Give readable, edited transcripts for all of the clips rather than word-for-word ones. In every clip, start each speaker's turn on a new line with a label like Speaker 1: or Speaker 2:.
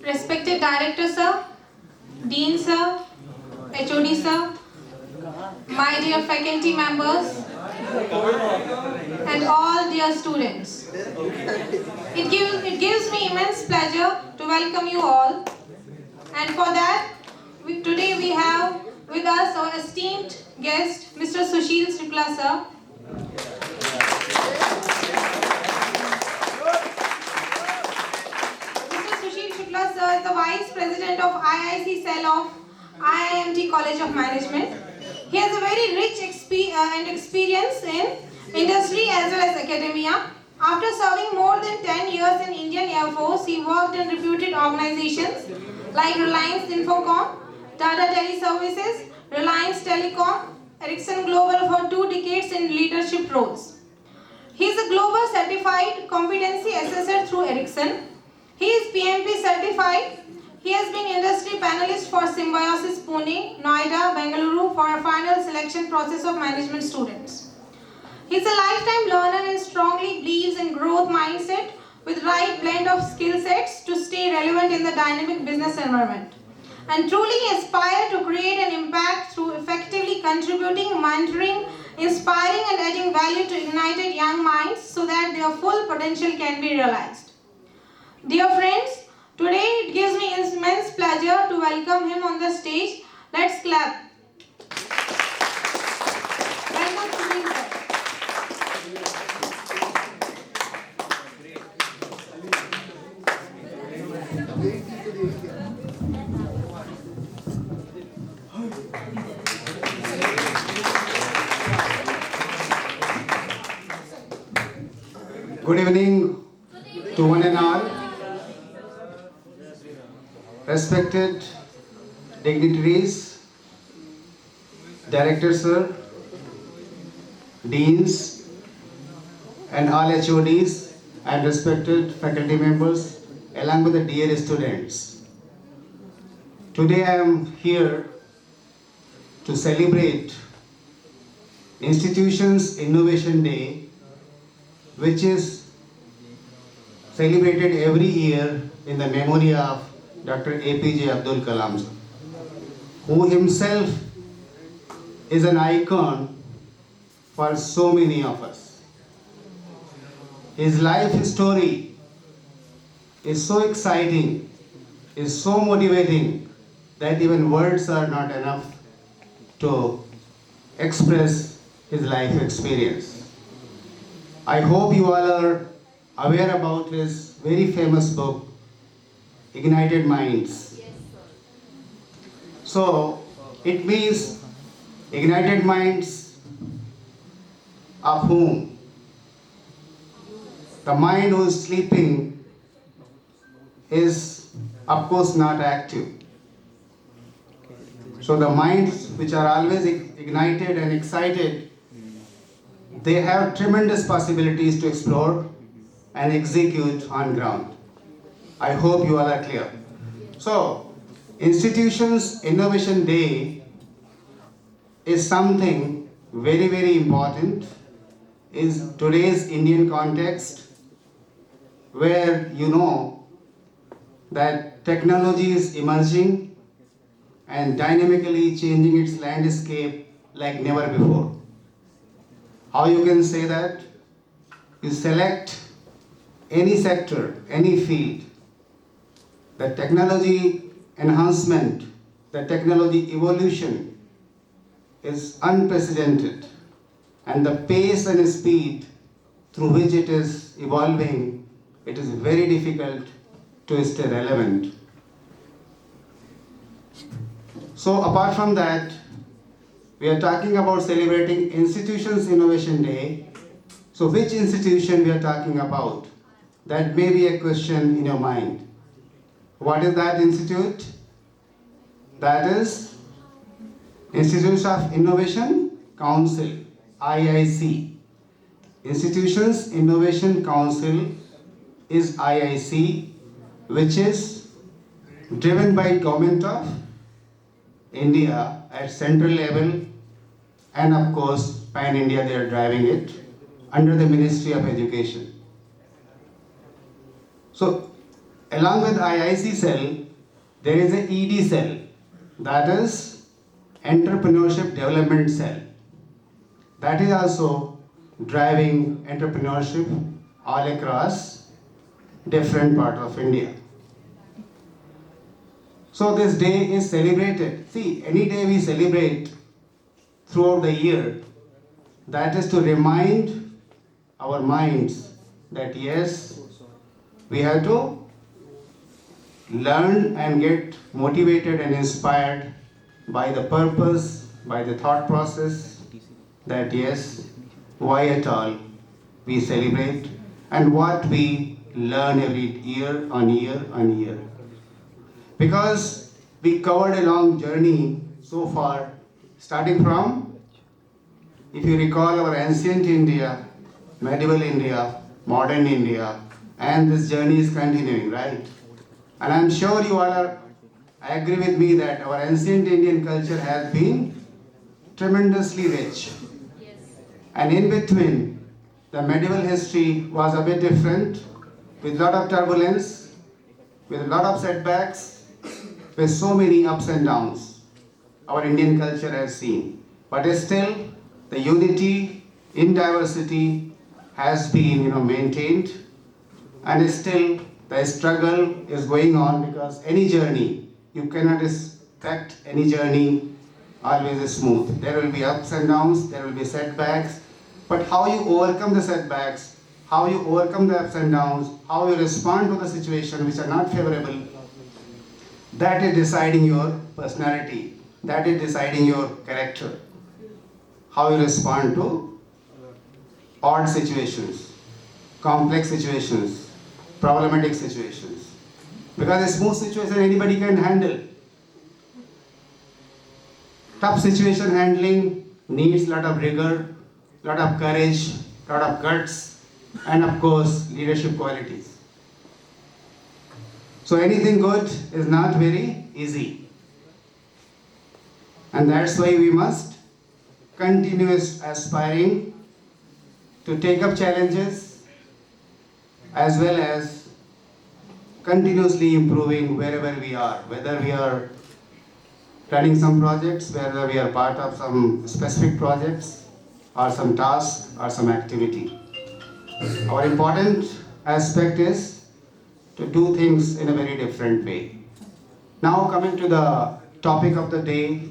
Speaker 1: Respected Director Sir, Dean Sir, HOD Sir, my dear faculty members, and all dear students. It gives me immense pleasure to welcome you all. And for that, today we have with us our esteemed guest, Mr. Sushil Shukla Sir. Mr. Sushil Shukla Sir is the Vice President of IIC cell of IIMT College of Management. He has a very rich experience in industry as well as academia. After serving more than 10 years in Indian Air Force, he worked in reputed organizations like Reliance Infocom, Tata Teleservices, Reliance Telecom, Ericsson Global for 2 decades in leadership roles. He is a global certified competency assessor through Ericsson. He is PMP certified. He has been industry panelist for Symbiosis Pune, Noida, Bengaluru for a final selection process of management students. He is a lifetime learner and strongly believes in growth mindset with right blend of skill sets to stay relevant in the dynamic business environment, and truly aspire to create an impact through effectively contributing, mentoring, inspiring and adding value to ignited young minds so that their full potential can be realized. Dear friends, today it gives me immense pleasure to welcome him on the stage. Let's clap. Welcome to me, sir.
Speaker 2: Good evening to one and all. Respected dignitaries, Director Sir, Deans, and all HODs, and respected faculty members, along with the dear students. Today I am here to celebrate Institutions Innovation Day, which is celebrated every year in the memory of Dr. APJ Abdul Kalam, who himself is an icon for so many of us. His life story is so exciting, is so motivating that even words are not enough to express his life experience. I hope you all are aware about his very famous book, Ignited Minds. Yes, so it means ignited minds of whom? The mind who is sleeping is of course not active. So the minds which are always ignited and excited, they have tremendous possibilities to explore and execute on ground. I hope you all are clear. So, Institutions Innovation Day is something very, very important in today's Indian context, where you know that technology is emerging and dynamically changing its landscape like never before. How you can say that? You select any sector, any field, the technology enhancement, the technology evolution is unprecedented, and the pace and speed through which it is evolving, it is very difficult to stay relevant. So apart from that, we are talking about celebrating Institutions Innovation Day. So which institution we are talking about? That may be a question in your mind. What is that institute? That is Institutes of Innovation Council, IIC. Institutions Innovation Council is IIC, which is driven by Government of India at central level, and of course pan India they are driving it under the Ministry of Education. So along with IIC cell, there is a ED cell, that is Entrepreneurship Development Cell. That is also driving entrepreneurship all across different parts of India. So this day is celebrated. See, any day we celebrate throughout the year, that is to remind our minds that yes, we have to learn and get motivated and inspired by the purpose, by the thought process, that yes, why at all we celebrate and what we learn every year on year on year. Because we covered a long journey so far, starting from, if you recall, our ancient India, medieval India, modern India, and this journey is continuing, right? And I'm sure you all agree with me that our ancient Indian culture has been tremendously rich. And in between, the medieval history was a bit different, with a lot of turbulence, with a lot of setbacks, with so many ups and downs our Indian culture has seen. But still, the unity in diversity has been maintained, and still the struggle is going on, because any journey, you cannot expect any journey always smooth. There will be ups and downs, there will be setbacks, but how you overcome the setbacks, how you overcome the ups and downs, how you respond to the situations which are not favorable, that is deciding your personality, that is deciding your character, how you respond to odd situations, complex situations, problematic situations. Because a smooth situation anybody can handle. Tough situation handling needs a lot of rigor, lot of courage, lot of guts, and of course leadership qualities. So anything good is not very easy. And that's why we must continue aspiring to take up challenges, as well as continuously improving wherever we are, whether we are running some projects, whether we are part of some specific projects or some task or some activity. Our important aspect is to do things in a very different way. Now coming to the topic of the day,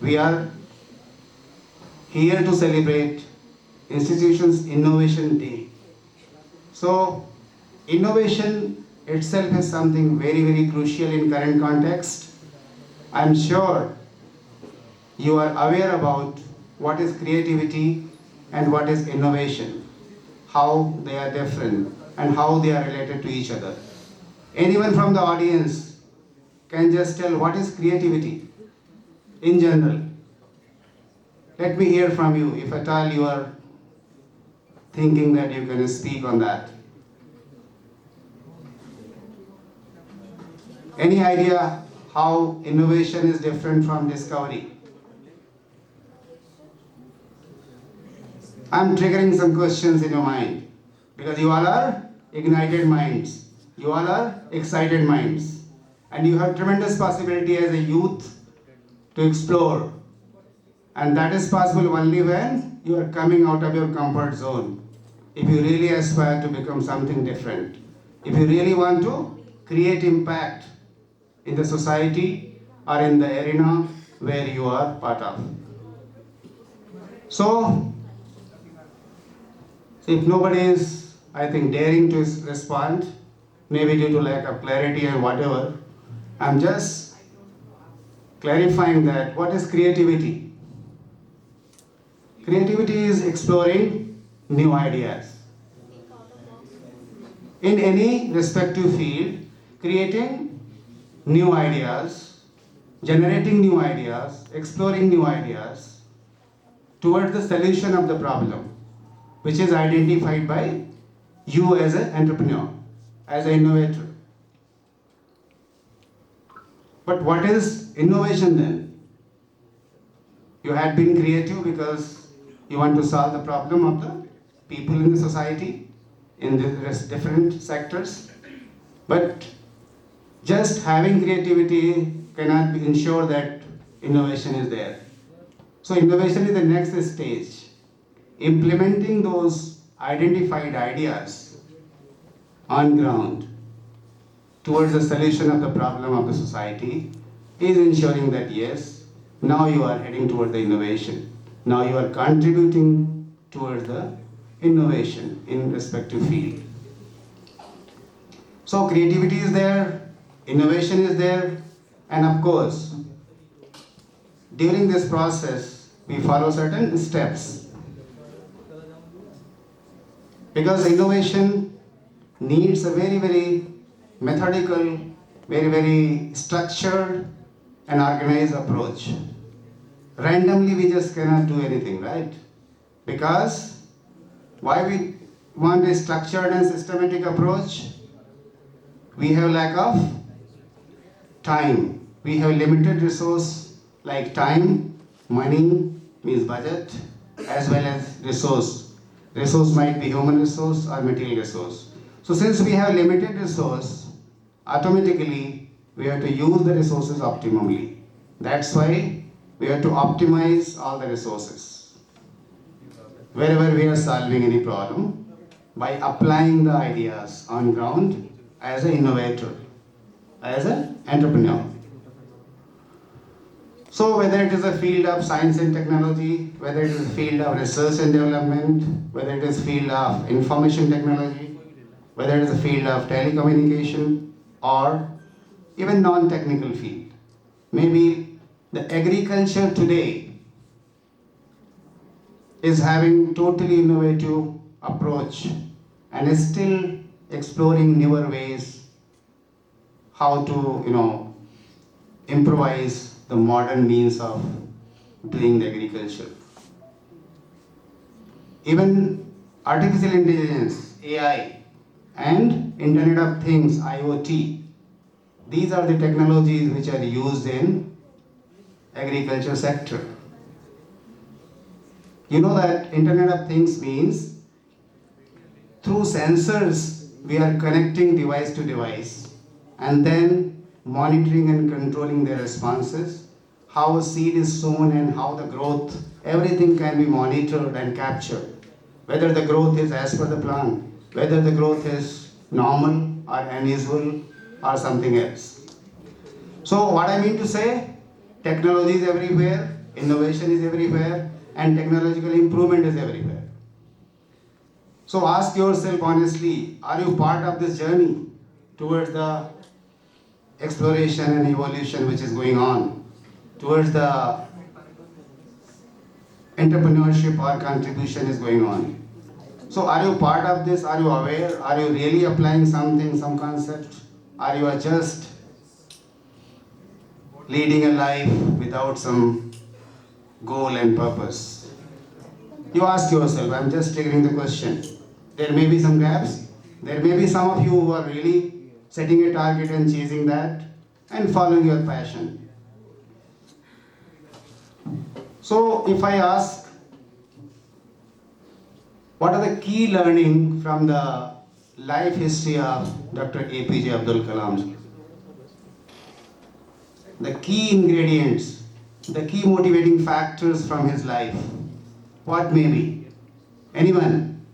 Speaker 2: we are here to celebrate Institution's Innovation Day. So innovation itself is something very, very crucial in current context. I'm sure you are aware about what is creativity and what is innovation, how they are different and how they are related to each other. Anyone from the audience can just tell what is creativity in general. Let me hear from you, if at all you are thinking that you can speak on that. Any idea how innovation is different from discovery? I'm triggering some questions in your mind, because you all are ignited minds, you all are excited minds, and you have tremendous possibility as a youth to explore. And that is possible only when you are coming out of your comfort zone. If you really aspire to become something different, if you really want to create impact in the society or in the arena where you are part of. So, if nobody is, I think, daring to respond, maybe due to lack of clarity and whatever, I'm just clarifying that what is creativity? Creativity is exploring new ideas. In any respective field, creating new ideas, generating new ideas, exploring new ideas towards the solution of the problem, which is identified by you as an entrepreneur, as an innovator. But what is innovation then? You had been creative because you want to solve the problem of the people in the society. in the different sectors. But just having creativity cannot ensure that innovation is there. So innovation is the next stage. Implementing those identified ideas on ground towards the solution of the problem of the society is ensuring that yes, now you are heading toward the innovation. Now you are contributing towards the innovation in respective field. So creativity is there, innovation is there, and of course, during this process, we follow certain steps. Because innovation needs a very, very methodical, very, very structured and organized approach. Randomly, we just cannot do anything, right? Because why we want a structured and systematic approach? We have lack of time. We have limited resource like time, money means budget, as well as resource. Resource might be human resource or material resource. So since we have limited resource, automatically we have to use the resources optimally. That's why we have to optimize all the resources. Wherever we are solving any problem, by applying the ideas on ground as an innovator, as an entrepreneur. So whether it is a field of science and technology, whether it is a field of research and development, whether it is a field of information technology, whether it is a field of telecommunication, or even non-technical field. Maybe the agriculture today is having totally innovative approach and is still exploring newer ways how to improvise the modern means of doing the agriculture. Even artificial intelligence, AI, and Internet of Things, IoT, these are the technologies which are used in agriculture sector. You know that Internet of Things means through sensors we are connecting device to device and then monitoring and controlling their responses, how a seed is sown and how the growth, everything can be monitored and captured. Whether the growth is as per the plan, whether the growth is normal or unusual or something else. So what I mean to say, technology is everywhere, innovation is everywhere, and technological improvement is everywhere. So ask yourself honestly, are you part of this journey towards the exploration and evolution which is going on, towards the entrepreneurship or contribution is going on? So are you part of this? Are you aware? Are you really applying something, some concept? Are you just leading a life without some goal and purpose? You ask yourself, I'm just triggering the question. There may be some gaps. There may be some of you who are really setting a target and chasing that and following your passion. So if I ask, what are the key learning from the life history of Dr. APJ Abdul Kalam? The key ingredients, the key motivating factors from his life, what may be? Anyone?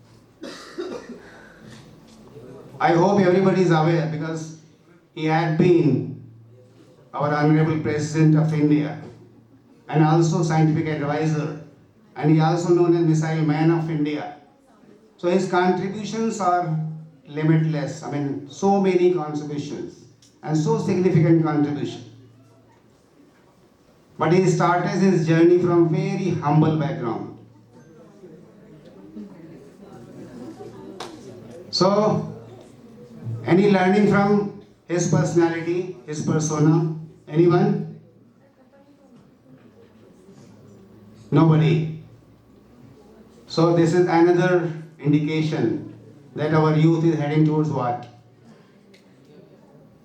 Speaker 2: I hope everybody is aware because he had been our Honorable President of India and also scientific advisor, and he also known as Missile Man of India. So his contributions are limitless. I mean, so many contributions and so significant contribution. But he started his journey from very humble background. So, any learning from his personality, his persona? Anyone? Nobody. So this is another indication that our youth is heading towards what?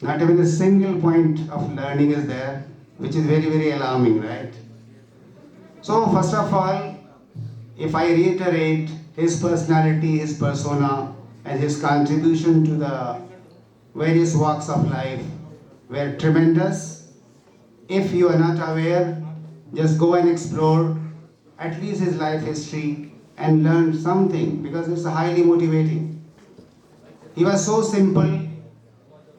Speaker 2: Not even a single point of learning is there, which is very, very alarming, right? So first of all, if I reiterate his personality, his persona, and his contribution to the various walks of life were tremendous. If you are not aware, just go and explore at least his life history and learn something, because it's highly motivating. He was so simple,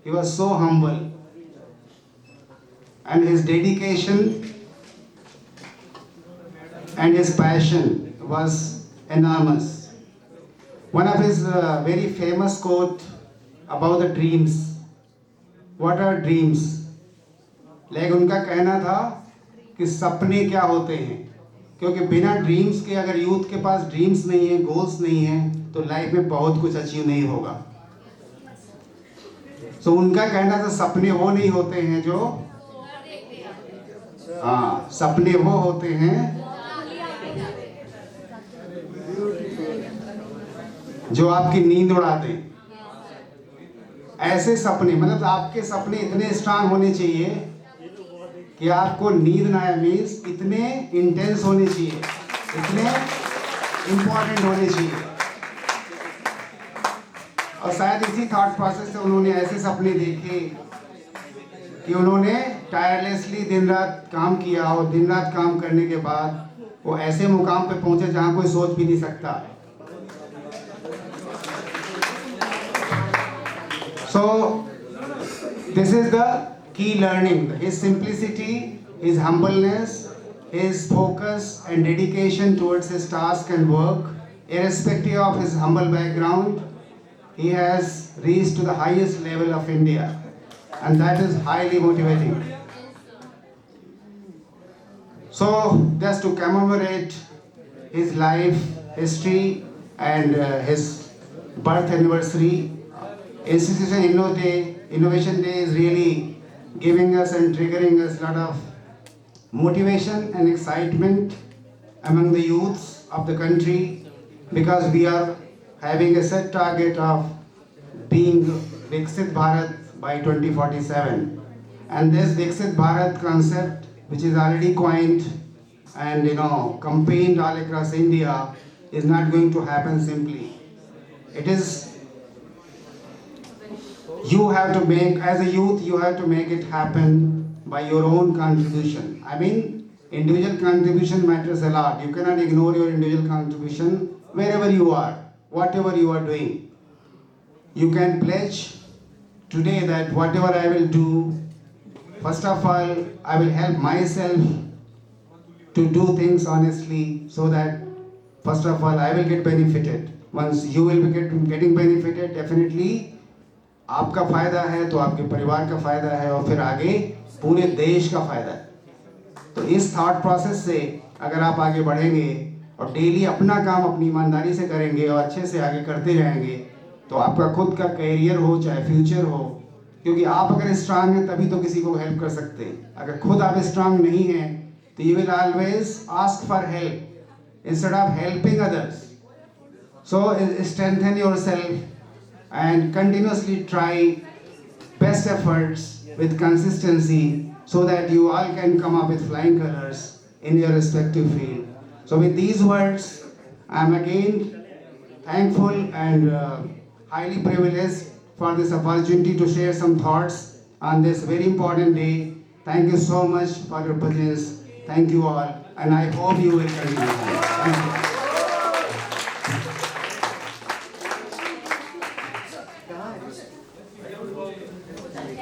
Speaker 2: he was so humble, and his dedication and his passion was enormous. One of his very famous quote about the dreams, what are dreams? लेकिन उनका कहना था कि सपने क्या होते हैं, क्योंकि बिना ड्रीम्स के, अगर यूथ के पास ड्रीम्स नहीं है, गोल्स नहीं है, तो लाइफ में बहुत कुछ अचीव नहीं होगा। तो उनका कहना था सपने वो नहीं होते हैं जो, हाँ, सपने वो होते हैं जो आपकी नींद उड़ा दें। ऐसे सपने, मतलब आपके सपने इतने स्ट्रांग होने चाहिए कि आपको नींद ना आए, मीन्स इतने इंटेंस होने चाहिए, इतने इम्पोर्टेंट होने चाहिए। और शायद इसी थॉट प्रोसेस से उन्होंने ऐसे सपने देखे कि उन्होंने टायरलेसली दिन रात काम किया, और दिन रात काम करने के बाद वो ऐसे मुकाम पे पहुंचे जहां कोई सोच भी नहीं सकता। So this is the key learning, his simplicity, his humbleness, his focus and dedication towards his task and work. Irrespective of his humble background, he has reached to the highest level of India, and that is highly motivating. So just to commemorate his life history and his birth anniversary, Institution Innovation Day is really giving us and triggering us a lot of motivation and excitement among the youths of the country, because we are having a set target of being Viksit Bharat by 2047. And this Viksit Bharat concept, which is already coined and campaigned all across India, is not going to happen simply. It is, you have to make, as a youth, you have to make it happen by your own contribution. I mean, individual contribution matters a lot. You cannot ignore your individual contribution wherever you are, whatever you are doing. You can pledge today that whatever I will do, first of all, I will help myself to do things honestly, so that first of all, I will get benefited. Once you will be getting benefited, definitely आपका फायदा है तो आपके परिवार का फायदा है, और फिर आगे पूरे देश का फायदा है। तो इस थॉट प्रोसेस से अगर आप आगे बढ़ेंगे और डेली अपना काम अपनी ईमानदारी से करेंगे और अच्छे से आगे करते जाएंगे, तो आपका खुद का करियर हो चाहे फ्यूचर हो, क्योंकि आप अगर स्ट्रांग हैं तभी तो किसी को हेल्प कर सकते हैं। अगर खुद आप स्ट्रांग नहीं हैं तो you will always ask for help instead of helping others. So strengthen yourself and continuously try best efforts with consistency, so that you all can come up with flying colors in your respective field. So with these words, I am again thankful and highly privileged for this opportunity to share some thoughts on this very important day. Thank you so much for your presence. Thank you all, and I hope you will continue. Thank you.